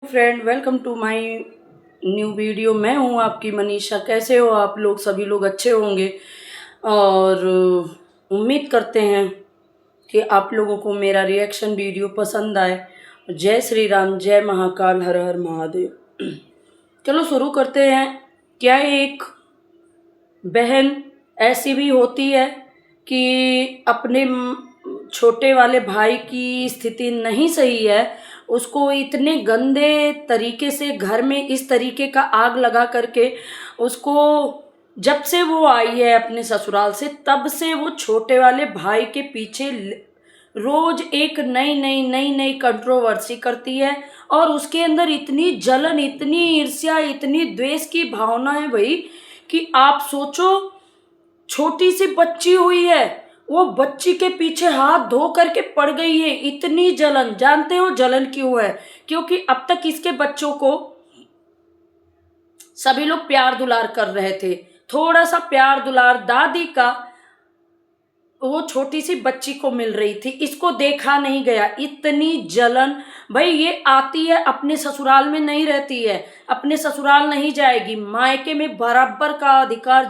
Friend, welcome to my new video. मैं हूं आपकी मनीषा। कैसे हो आप लोग? सभी लोग अच्छे होंगे और उम्मीद करते हैं कि आप लोगों को मेरा रिएक्शन वीडियो पसंद आए। जय श्री राम, जय महाकाल, हर हर महादेव। चलो शुरू करते हैं। क्या एक बहन ऐसी भी होती है कि अपने छोटे वाले भाई की स्थिति नहीं सही है, उसको इतने गंदे तरीके से घर में इस तरीके का आग लगा करके उसको, जब से वो आई है अपने ससुराल से तब से वो छोटे वाले भाई के पीछे रोज एक नई नई नई नई कंट्रोवर्सी करती है। और उसके अंदर इतनी जलन, इतनी ईर्ष्या, इतनी द्वेष की भावना है भाई कि आप सोचो। छोटी सी बच्ची हुई है, वो बच्ची के पीछे हाथ धो करके पड़ गई है। इतनी जलन, जानते हो जलन क्यों है? क्योंकि अब तक इसके बच्चों को सभी लोग प्यार दुलार कर रहे थे। थोड़ा सा प्यार दुलार दादी का वो छोटी सी बच्ची को मिल रही थी, इसको देखा नहीं गया। इतनी जलन भाई, ये आती है अपने ससुराल में नहीं रहती है, अपने ससुराल नहीं जाएगी, मायके में बराबर का अधिकार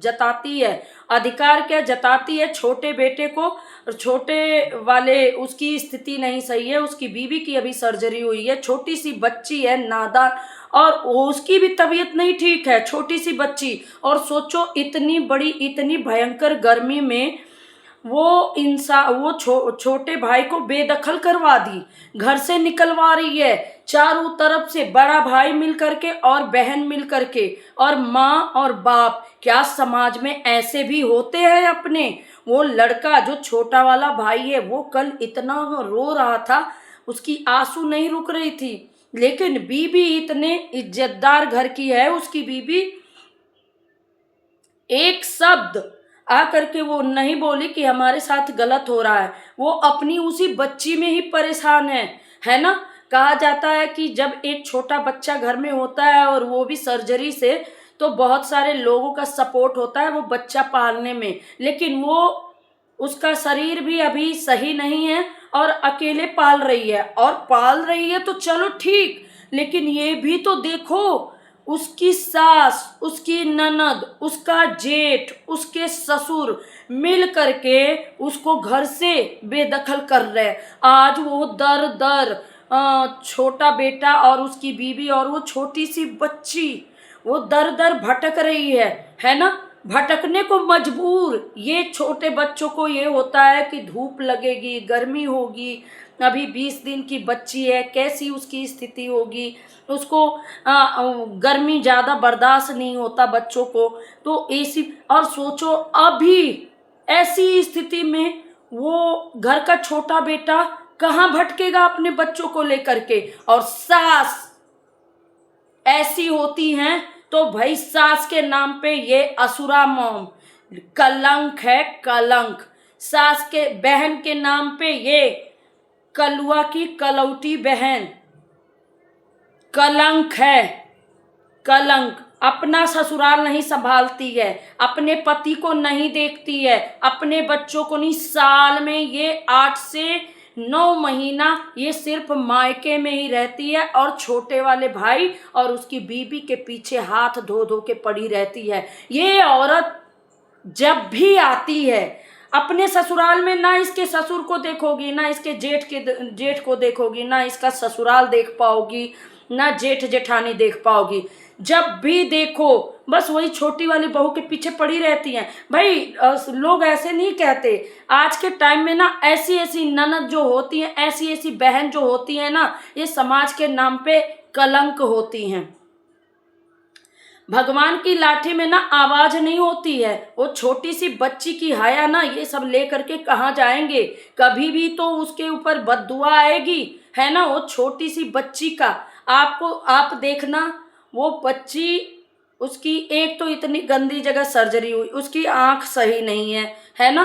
जताती है। अधिकार क्या जताती है? छोटे बेटे को, छोटे वाले, उसकी स्थिति नहीं सही है, उसकी बीवी की अभी सर्जरी हुई है, छोटी सी बच्ची है नादान, और उसकी भी तबीयत नहीं ठीक है, छोटी सी बच्ची। और सोचो इतनी बड़ी, इतनी भयंकर गर्मी में वो इंसान, वो छोटे भाई को बेदखल करवा दी, घर से निकलवा रही है। चारों तरफ से बड़ा भाई मिल करके और बहन मिल करके और माँ और बाप। क्या समाज में ऐसे भी होते हैं अपने? वो लड़का जो छोटा वाला भाई है, वो कल इतना रो रहा था, उसकी आंसू नहीं रुक रही थी। लेकिन बीबी इतने इज्जतदार घर की है, उसकी बीबी एक शब्द आकर के वो नहीं बोली कि हमारे साथ गलत हो रहा है। वो अपनी उसी बच्ची में ही परेशान है ना। कहा जाता है कि जब एक छोटा बच्चा घर में होता है और वो भी सर्जरी से, तो बहुत सारे लोगों का सपोर्ट होता है वो बच्चा पालने में। लेकिन वो, उसका शरीर भी अभी सही नहीं है और अकेले पाल रही है। और पाल रही है तो चलो ठीक, लेकिन ये भी तो देखो, उसकी सास, उसकी ननद, उसका जेठ, उसके ससुर मिल करके उसको घर से बेदखल कर रहे। आज वो दर दर, छोटा बेटा और उसकी बीवी और वो छोटी सी बच्ची, वो दर दर भटक रही है ना। भटकने को मजबूर। ये छोटे बच्चों को ये होता है कि धूप लगेगी, गर्मी होगी, अभी 20 दिन की बच्ची है, कैसी उसकी स्थिति होगी, उसको गर्मी ज़्यादा बर्दाश्त नहीं होता बच्चों को, तो एसी। और सोचो अभी ऐसी स्थिति में वो घर का छोटा बेटा कहाँ भटकेगा अपने बच्चों को लेकर के। और सास ऐसी होती हैं तो भाई सास के नाम पे ये असुरा मॉम, कलंक है, कलंक। सास के, बहन के नाम पे ये कलुआ की कलौटी बहन, कलंक है, कलंक। अपना ससुराल नहीं संभालती है, अपने पति को नहीं देखती है, अपने बच्चों को नहीं। साल में ये 8 से 9 महीना ये सिर्फ मायके में ही रहती है और छोटे वाले भाई और उसकी बीबी के पीछे हाथ धो धो के पड़ी रहती है। ये औरत जब भी आती है अपने ससुराल में, ना इसके ससुर को देखोगी, ना इसके जेठ को देखोगी, ना इसका ससुराल देख पाओगी, ना जेठ जेठानी देख पाओगी। जब भी देखो बस वही छोटी वाली बहू के पीछे पड़ी रहती हैं। भाई लोग ऐसे नहीं कहते। आज के टाइम में ना ऐसी ऐसी ननद जो होती हैं, ऐसी ऐसी बहन जो होती हैं ना, ये समाज के नाम पे कलंक होती हैं। भगवान की लाठी में ना आवाज नहीं होती है। वो छोटी सी बच्ची की हाया ना, ये सब ले करके कहाँ जाएंगे? कभी भी तो उसके ऊपर बद्दुआ आएगी, है ना। वो छोटी सी बच्ची का आप देखना, वो बच्ची, उसकी एक तो इतनी गंदी जगह सर्जरी हुई, उसकी आंख सही नहीं है ना।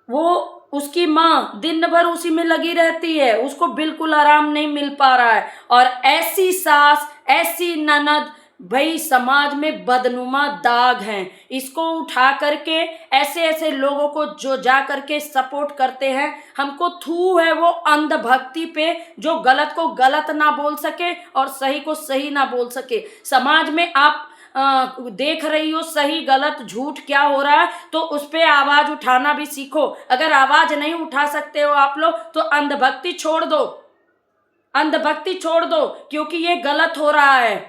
वो, उसकी माँ दिन भर उसी में लगी रहती है, उसको बिल्कुल आराम नहीं मिल पा रहा है। और ऐसी सास, ऐसी ननद भाई समाज में बदनुमा दाग हैं, इसको उठा करके ऐसे ऐसे लोगों को जो जा करके सपोर्ट करते हैं, हमको थू है वो अंधभक्ति पे, जो गलत को गलत ना बोल सके और सही को सही ना बोल सके। समाज में आप देख रही हो सही गलत झूठ क्या हो रहा है, तो उस पे आवाज उठाना भी सीखो। अगर आवाज नहीं उठा सकते हो आप लोग तो अंधभक्ति छोड़ दो, अंधभक्ति छोड़ दो, क्योंकि ये गलत हो रहा है,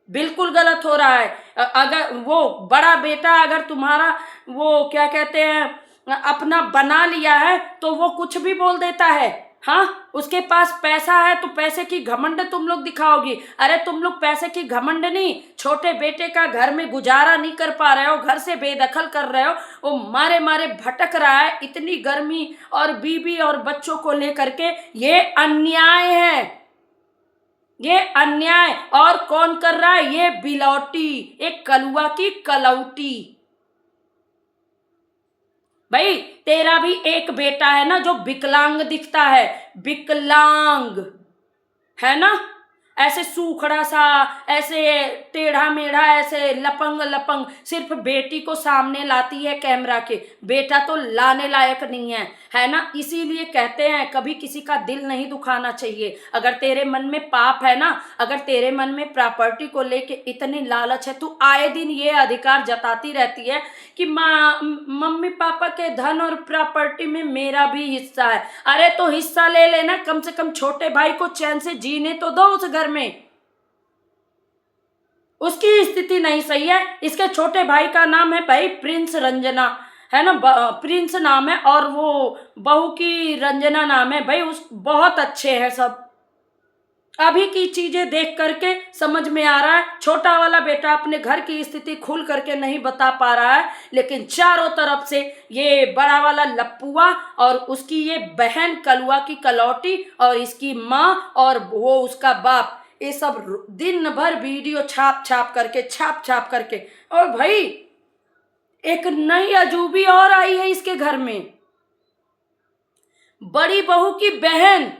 बिल्कुल गलत हो रहा है। अगर वो बड़ा बेटा अगर तुम्हारा वो क्या कहते हैं अपना बना लिया है तो वो कुछ भी बोल देता है। हाँ, उसके पास पैसा है तो पैसे की घमंड तुम लोग दिखाओगी। अरे तुम लोग पैसे की घमंड नहीं, छोटे बेटे का घर में गुजारा नहीं कर पा रहे हो, घर से बेदखल कर रहे हो, वो मारे मारे भटक रहा है इतनी गर्मी और बीबी और बच्चों को लेकर के। ये अन्याय है, ये अन्याय। और कौन कर रहा है? ये बिलौटी, एक कलुआ की कलौटी। भाई तेरा भी एक बेटा है ना जो विकलांग दिखता है, विकलांग है ना, ऐसे सूखड़ा सा, ऐसे टेढ़ा मेढ़ा, ऐसे लपंग लपंग, सिर्फ बेटी को सामने लाती है कैमरा के, बेटा तो लाने लायक नहीं है, है ना। इसीलिए कहते हैं कभी किसी का दिल नहीं दुखाना चाहिए। अगर तेरे मन में पाप है ना, अगर तेरे मन में प्रॉपर्टी को लेके इतनी लालच है, तू आए दिन ये अधिकार जताती रहती है कि माँ मम्मी पापा के धन और प्रॉपर्टी में मेरा भी हिस्सा है। अरे तो हिस्सा ले लेना, कम से कम छोटे भाई को चैन से जीने तो दो उस घर में। उसकी स्थिति नहीं सही है। इसके छोटे भाई का नाम है भाई प्रिंस रंजना, है ना, प्रिंस नाम है, और वो बहू की रंजना नाम है। भाई उस बहुत अच्छे हैं सब। अभी की चीजें देख करके समझ में आ रहा है छोटा वाला बेटा अपने घर की स्थिति खुल करके नहीं बता पा रहा है, लेकिन चारों तरफ से ये बड़ा वाला लप्पुआ और उसकी ये बहन कलुआ की कलौटी और इसकी माँ और वो उसका बाप, ये सब दिन भर वीडियो छाप छाप करके। और भाई एक नई अजूबी और आई है इसके घर में, बड़ी बहू की बहन।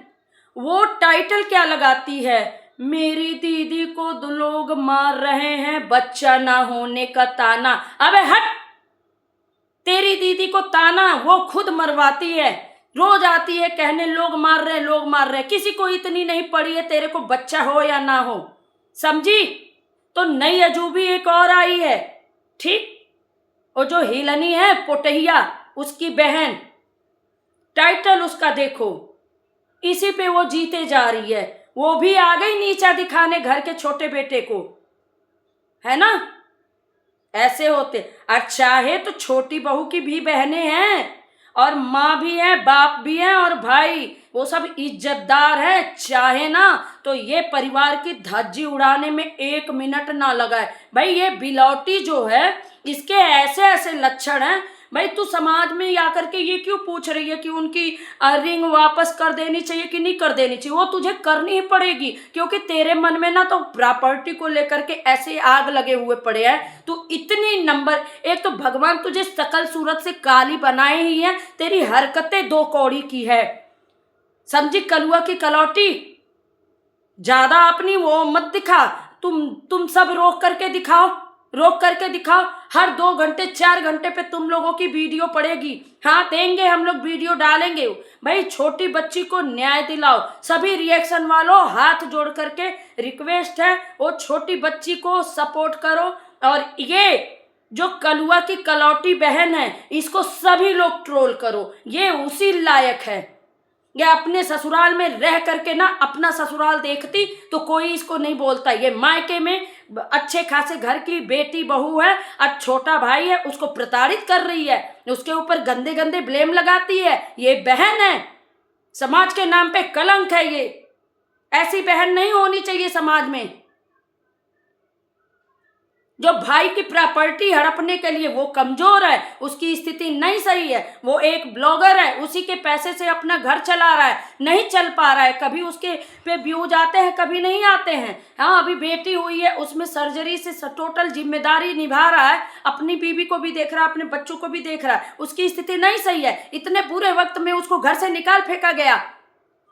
वो टाइटल क्या लगाती है, मेरी दीदी को दो लोग मार रहे हैं, बच्चा ना होने का ताना। अबे हट, तेरी दीदी को ताना वो खुद मरवाती है, रोज आती है कहने लोग मार रहे लोग मार रहे। किसी को इतनी नहीं पड़ी है तेरे को बच्चा हो या ना हो, समझी। तो नई अजूबी एक और आई है, ठीक। और जो हिलनी है पोटहिया, उसकी बहन, टाइटल उसका देखो, इसी पे वो जीते जा रही है। वो भी आ गई नीचा दिखाने घर के छोटे बेटे को, है ना। ऐसे होते। और चाहे तो छोटी बहू की भी बहनें हैं और माँ भी है, बाप भी है और भाई, वो सब इज्जतदार है। चाहे ना तो ये परिवार की धज्जी उड़ाने में 1 मिनट ना लगाए। भाई ये बिलौटी जो है, इसके ऐसे ऐसे लक्षण हैं। भाई तू समाज में आकर के ये क्यों पूछ रही है कि उनकी रिंग वापस कर देनी चाहिए कि नहीं कर देनी चाहिए? वो तुझे करनी ही पड़ेगी, क्योंकि तेरे मन में ना तो प्रॉपर्टी को लेकर के ऐसे आग लगे हुए पड़े हैं। तू इतनी नंबर एक, तो भगवान तुझे सकल सूरत से काली बनाए ही है, तेरी हरकतें 2 कौड़ी की है, समझी कलुआ की कलौटी। ज्यादा अपनी वो मत दिखा। तुम सब रोक करके दिखाओ, रोक करके दिखाओ। हर 2 घंटे 4 घंटे पे तुम लोगों की वीडियो पड़ेगी। हाँ देंगे हम लोग, वीडियो डालेंगे। भाई छोटी बच्ची को न्याय दिलाओ। सभी रिएक्शन वालों हाथ जोड़ करके रिक्वेस्ट है, वो छोटी बच्ची को सपोर्ट करो। और ये जो कलुआ की कलौटी बहन है, इसको सभी लोग ट्रोल करो, ये उसी लायक है। या अपने ससुराल में रह करके ना अपना ससुराल देखती तो कोई इसको नहीं बोलता। ये मायके में अच्छे खासे घर की बेटी बहू है, अब छोटा भाई है उसको प्रताड़ित कर रही है, उसके ऊपर गंदे गंदे ब्लेम लगाती है। ये बहन है, समाज के नाम पे कलंक है। ये ऐसी बहन नहीं होनी चाहिए समाज में, जो भाई की प्रॉपर्टी हड़पने के लिए वो कमजोर है, उसकी स्थिति नहीं सही है। वो एक ब्लॉगर है, उसी के पैसे से अपना घर चला रहा है, नहीं चल पा रहा है। कभी उसके पे व्यूज आते हैं, कभी नहीं आते हैं। हाँ अभी बेटी हुई है, उसमें सर्जरी से टोटल जिम्मेदारी निभा रहा है, अपनी बीवी को भी देख रहा है, अपने बच्चों को भी देख रहा है। उसकी स्थिति नहीं सही है। इतने बुरे वक्त में उसको घर से निकाल फेंका गया,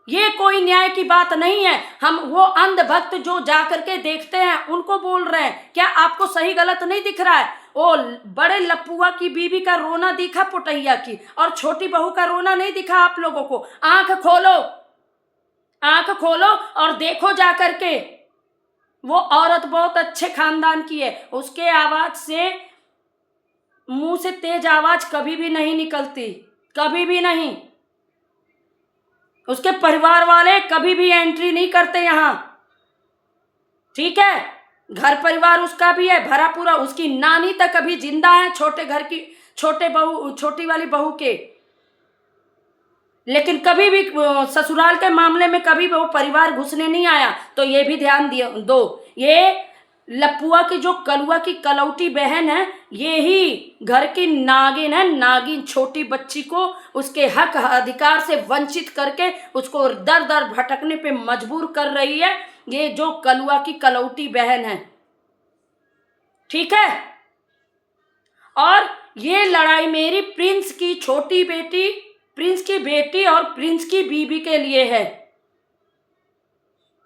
ये कोई न्याय की बात नहीं है। हम वो अंधभक्त जो जा करके देखते हैं उनको बोल रहे हैं, क्या आपको सही गलत नहीं दिख रहा है? ओ बड़े लपुआ की बीवी का रोना दिखा पुटैया की, और छोटी बहू का रोना नहीं दिखा आप लोगों को? आंख खोलो, आंख खोलो और देखो जा करके। वो औरत बहुत अच्छे खानदान की है, उसके आवाज से, मुंह से तेज आवाज कभी भी नहीं निकलती, कभी भी नहीं। उसके परिवार वाले कभी भी एंट्री नहीं करते यहाँ, ठीक है? घर परिवार उसका भी है भरा पूरा, उसकी नानी तक अभी जिंदा है, छोटे घर की छोटी वाली बहू के। लेकिन कभी भी ससुराल के मामले में कभी भी वो परिवार घुसने नहीं आया। तो ये भी ध्यान दो, ये लपुआ की जो कलुआ की कलौटी बहन है, ये ही घर की नागिन है। नागिन छोटी बच्ची को उसके हक अधिकार से वंचित करके उसको दर दर भटकने पे मजबूर कर रही है। ये जो कलुआ की कलौटी बहन है, ठीक है? और ये लड़ाई मेरी प्रिंस की छोटी बेटी, प्रिंस की बेटी और प्रिंस की बीबी के लिए है।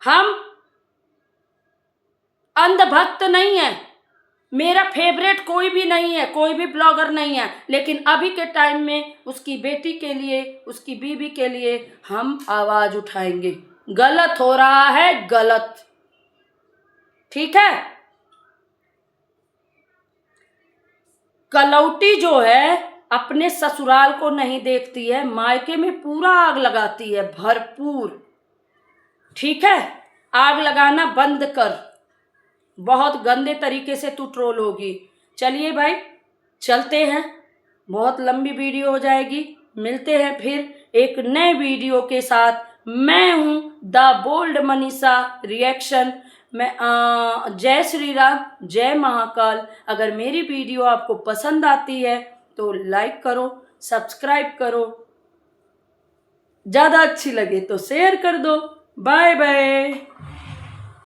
हम अंधभक्त नहीं है, मेरा फेवरेट कोई भी नहीं है, कोई भी ब्लॉगर नहीं है, लेकिन अभी के टाइम में उसकी बेटी के लिए, उसकी बीबी के लिए हम आवाज उठाएंगे। गलत हो रहा है, गलत, ठीक है? कलौटी जो है अपने ससुराल को नहीं देखती है, मायके में पूरा आग लगाती है, भरपूर, ठीक है? आग लगाना बंद कर, बहुत गंदे तरीके से तू ट्रोल होगी। चलिए भाई चलते हैं, बहुत लंबी वीडियो हो जाएगी। मिलते हैं फिर एक नए वीडियो के साथ। मैं हूँ द बोल्ड मनीषा रिएक्शन। मैं जय श्री राम, जय महाकाल। अगर मेरी वीडियो आपको पसंद आती है तो लाइक करो, सब्सक्राइब करो, ज़्यादा अच्छी लगे तो शेयर कर दो। Bye bye.